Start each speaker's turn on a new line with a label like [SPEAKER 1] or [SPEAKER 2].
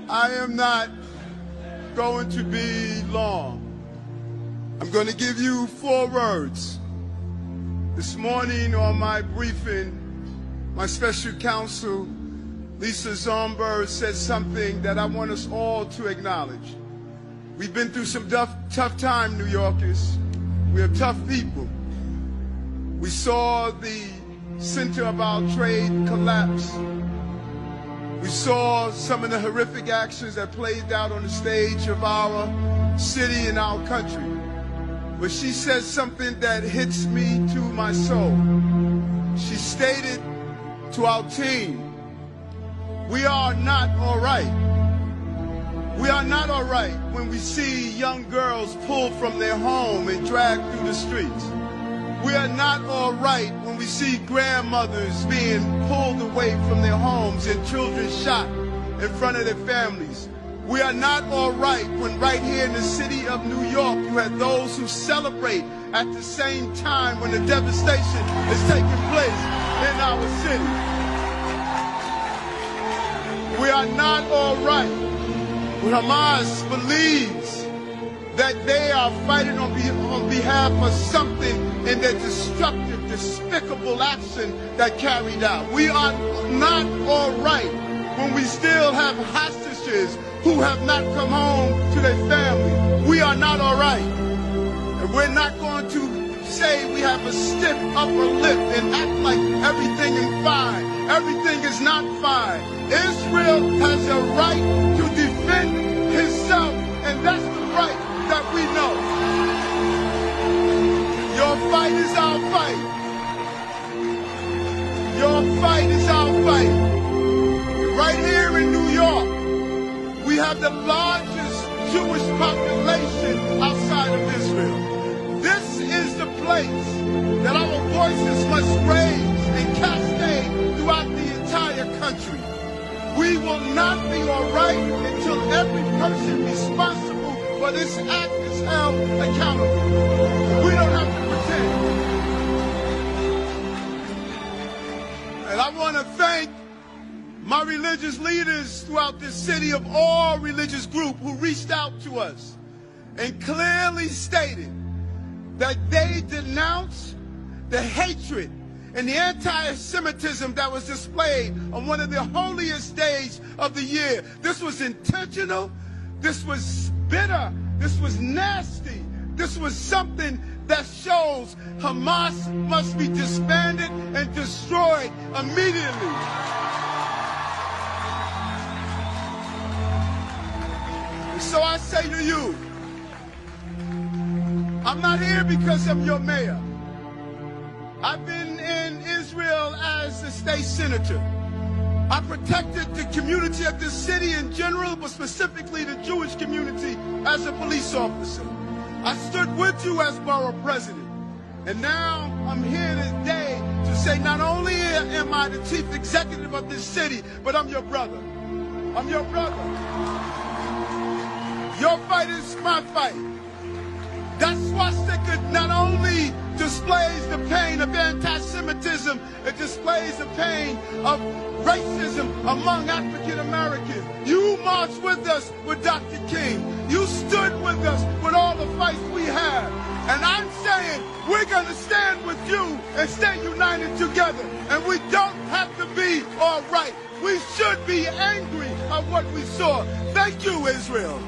[SPEAKER 1] I am not going to be long. I'm going to give you 4 words. This morning on my briefing, my special counsel, Lisa Zomberg, said something that I want us all to acknowledge. We've been through some tough time, New Yorkers. We are tough people. We saw the center of our trade collapse. We saw some of the horrific actions that played out on the stage of our city and our country. But she said something that hits me to my soul. She stated to our team, we are not all right. We are not all right when we see young girls pulled from their home and dragged through the streets. We are not all right when we see grandmothers being pulled away from their homes and children shot in front of their families. We are not all right when right here in the city of New York you have those who celebrate at the same time when the devastation is taking place in our city. We are not all right when Hamas believes that they are fighting on behalf of something in their destructive, despicable action that carried out. We are not all right when we still have hostages who have not come home to their family. We are not all right. And we're not going to say we have a stiff upper lip and act like everything is fine. Everything is not fine. Israel has a right to defend himself, and that's the right that we know. Your fight is our fight. Your fight is our fight. Right here in New York, we have the largest Jewish population outside of Israel. This is the place that our voices must raise and cascade throughout the entire country. We will not be all right until every person responsible for this act is held accountable. We don't have to pretend. And I want to thank my religious leaders throughout this city of all religious groups who reached out to us and clearly stated that they denounced the hatred and the anti-Semitism that was displayed on one of the holiest days of the year. This was intentional. This was bitter. This was nasty. This was something that shows Hamas must be disbanded and destroyed immediately. And so I say to you, I'm not here because I'm your mayor. I've been in Israel as a state senator. I protected the community of this city in general, but specifically the Jewish community as a police officer. I stood with you as borough president. And now I'm here today to say not only am I the chief executive of this city, but I'm your brother. I'm your brother. Your fight is my fight. That swastika not only displays the pain of anti-Semitism, it displays the pain of racism among African Americans. You marched with us with Dr. King. You stood with us with all the fights we have. And I'm saying we're going to stand with you and stay united together. And we don't have to be all right. We should be angry at what we saw. Thank you, Israel.